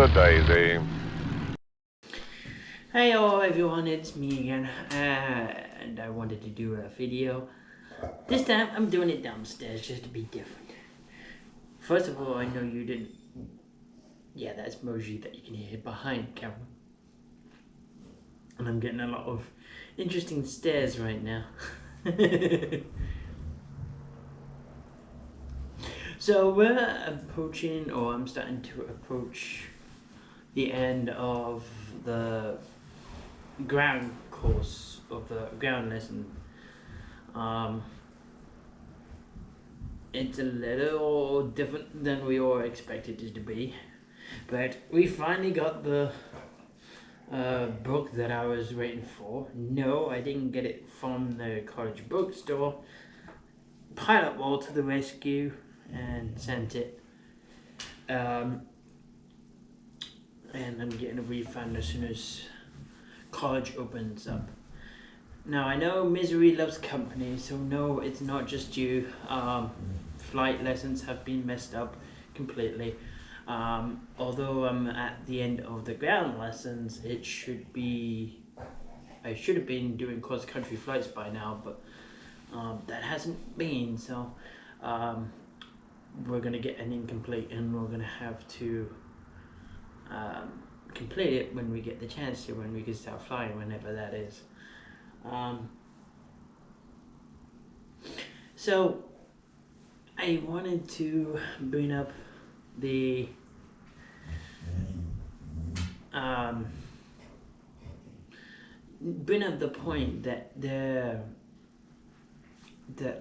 a daisy. Hey everyone, it's me again, and I wanted to do a video. This time I'm doing it downstairs just to be different. First of all, I know you didn't. Yeah, that's Moji that you can hear behind the camera. And I'm getting a lot of interesting stares right now. So we're approaching, or I'm starting to approach the end of the ground course of the ground lesson. It's a little different than we all expected it to be, but we finally got the book that I was waiting for. No, I didn't get it from the college bookstore. Pilot Wall to the rescue and sent it. And I'm getting a refund as soon as college opens up. Now, I know misery loves company, so no, it's not just you. Flight lessons have been messed up completely. Although I'm at the end of the ground lessons, I should have been doing cross-country flights by now, but that hasn't been, so we're going to get an incomplete, and we're going to have to complete it when we get the chance to, when we can start flying, whenever that is. So I wanted to bring up the point that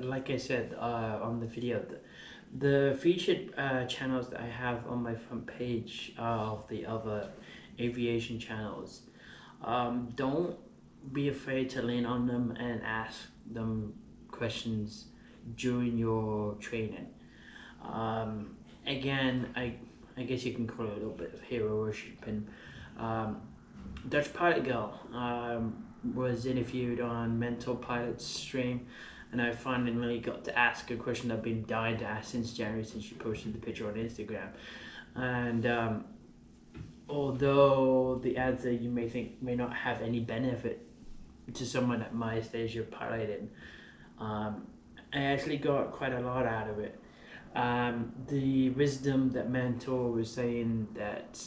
like I said on the video, the featured channels that I have on my front page of the other aviation channels, don't be afraid to lean on them and ask them questions during your training. Again, I guess you can call it a little bit of hero worship. And Dutch Pilot Girl was interviewed on Mental Pilot's stream, and I finally got to ask a question I've been dying to ask since January, since she posted the picture on Instagram. And although the answer you may think may not have any benefit to someone at my stage of piloting, I actually got quite a lot out of it. The wisdom that Mentor was saying, that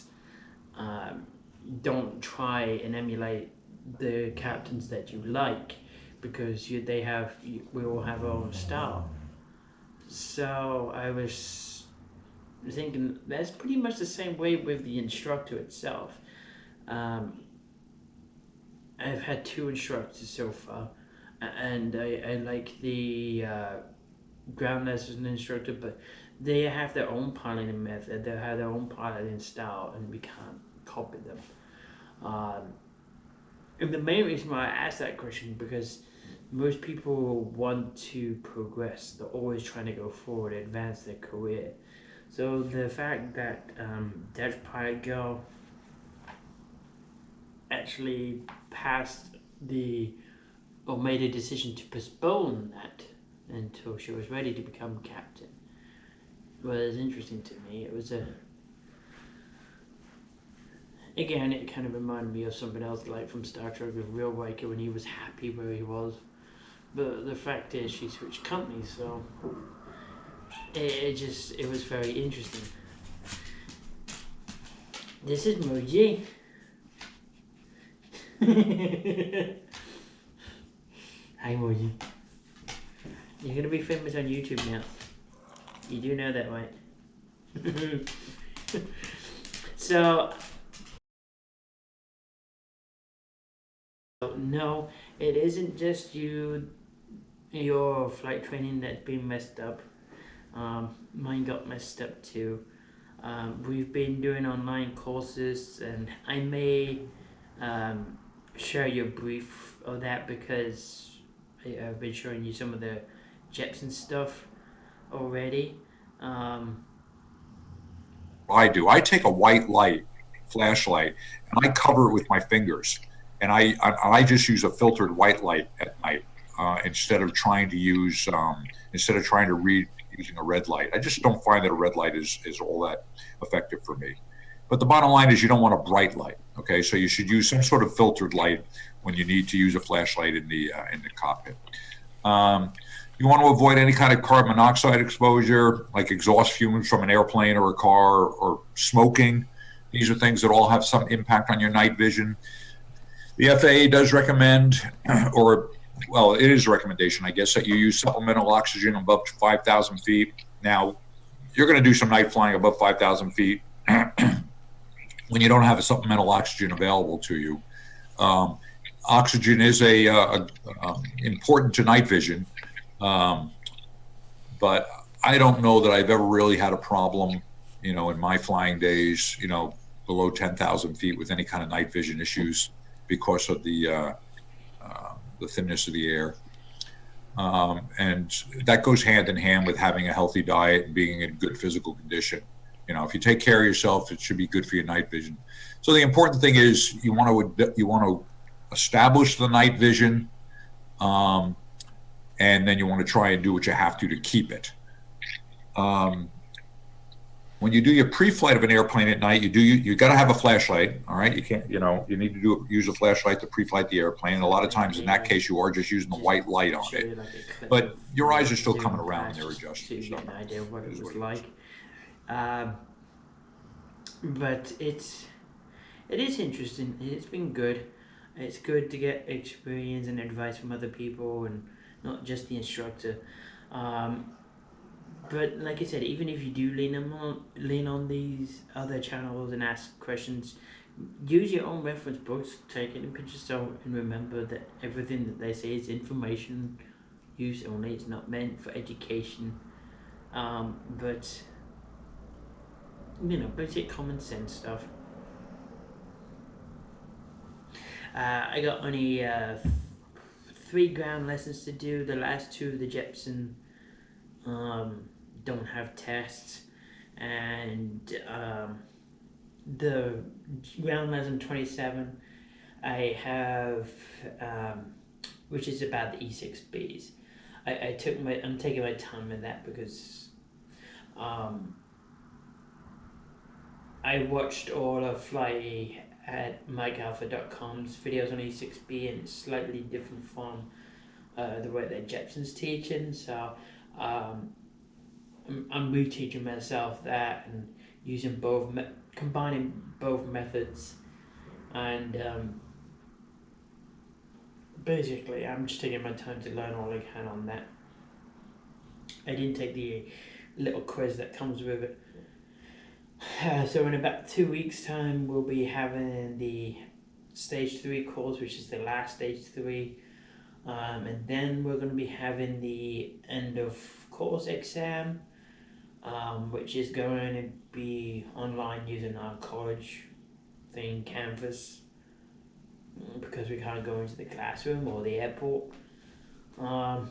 don't try and emulate the captains that you like, because we all have our own style. So I was thinking that's pretty much the same way with the instructor itself. I've had 2 instructors so far, and I like the ground lesson instructor, but they have their own piloting method, they have their own piloting style, and we can't copy them. And the main reason why I asked that question, because most people want to progress, they're always trying to go forward, advance their career. So the fact that Dutch Pilot Girl actually made a decision to postpone that until she was ready to become captain was interesting to me. It was again, it kind of reminded me of something else, like from Star Trek with Will Riker, when he was happy where he was. But the fact is, she switched companies, so it was very interesting. This is Moji. Hi Moji. You're gonna be famous on YouTube now. You do know that, right? So no, it isn't just your flight training that's been messed up. Mine got messed up too. We've been doing online courses, and I may share your brief of that, because I've been showing you some of the Jepson stuff already. I do. I take a white light, flashlight, and I cover it with my fingers, and I just use a filtered white light at night instead of trying to read using a red light. I just don't find that a red light is all that effective for me. But the bottom line is you don't want a bright light. Okay, so you should use some sort of filtered light when you need to use a flashlight in the cockpit. You want to avoid any kind of carbon monoxide exposure, like exhaust fumes from an airplane or a car, or smoking. These are things that all have some impact on your night vision. The FAA does recommend, or well, it is a recommendation, I guess, that you use supplemental oxygen above 5,000 feet. Now, you're going to do some night flying above 5,000 feet when you don't have a supplemental oxygen available to you. Oxygen is important to night vision, but I don't know that I've ever really had a problem, in my flying days, below 10,000 feet with any kind of night vision issues because of the thinness of the air. And that goes hand in hand with having a healthy diet and being in good physical condition. If you take care of yourself, it should be good for your night vision. So the important thing is you want to establish the night vision, and then you want to try and do what you have to keep it. When you do your pre-flight of an airplane at night, you got to have a flashlight. All right, you can't, you need to use a flashlight to pre-flight the airplane. And a lot of times, in that case, you are just using the white light on it. But your eyes are still coming around and they're adjusting. So you get an idea of what it was like. But it is interesting. It's been good. It's good to get experience and advice from other people and not just the instructor. But like I said, even if you do lean on these other channels and ask questions, use your own reference books, take it in pictures, and remember that everything that they say is information use only. It's not meant for education. But basic common sense stuff. I got only 3 ground lessons to do. The last 2 of the Jepson don't have tests, and the ground lesson 27 I have, which is about the E6Bs. I'm taking my time with that because I watched all of Fly at MikeAlpha.com's videos on E6B, and it's slightly different from the way that Jepson's teaching. So I'm reteaching myself that and using combining both methods, and basically I'm just taking my time to learn all I can on that. I didn't take the little quiz that comes with it. So in about 2 weeks' time, we'll be having the stage 3 course, which is the last stage 3, and then we're going to be having the end of course exam, which is going to be online using our college thing, Canvas, because we can't go into the classroom or the airport. We're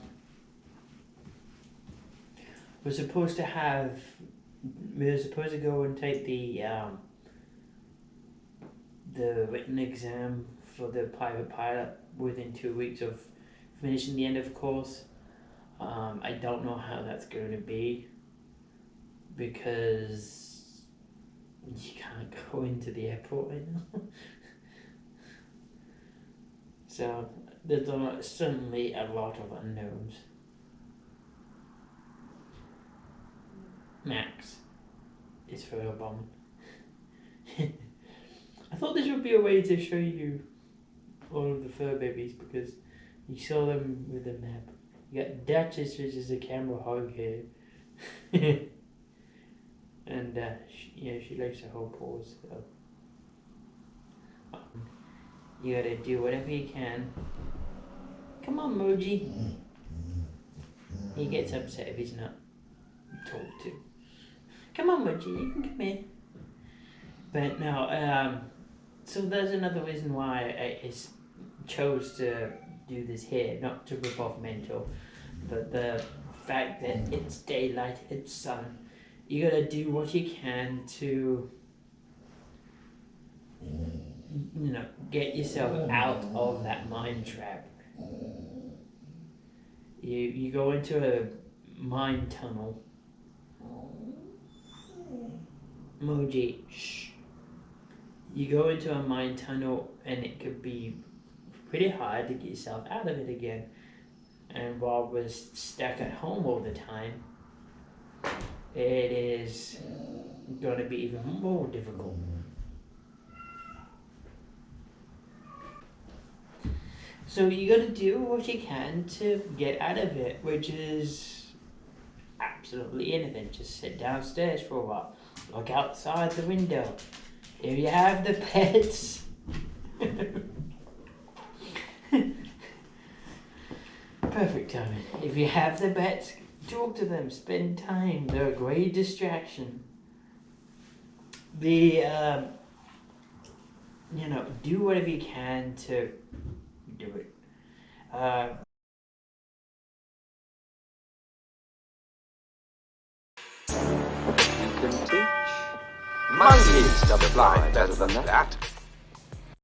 supposed to go and take the written exam for the private pilot within 2 weeks of finishing the end of course. I don't know how that's going to be because you can't go into the airport right now. So there's certainly a lot of unknowns. Max is Furbabies. I thought this would be a way to show you all of the Furbabies because you saw them with the map. You got Duchess, which is a camera hog here. And she likes to hold paws. So. You gotta do whatever you can. Come on, Moji. He gets upset if he's not talked to. Come on, Moji, you can come in. But no, so there's another reason why I chose to do this here, not to rip off Mental, but the fact that it's daylight, it's sun. You gotta do what you can to, get yourself out of that mind trap. You go into a mind tunnel. Moji, shh. you go into a mind tunnel and it could be pretty hard to get yourself out of it again. And while we're stuck at home all the time, it is going to be even more difficult. So you got to do what you can to get out of it, which is absolutely anything. Just sit downstairs for a while, look outside the window. If you have the pets, perfect timing. If you have the pets, talk to them, spend time. They're a great distraction. Do whatever you can to do it. You can teach monkeys to fly better than that.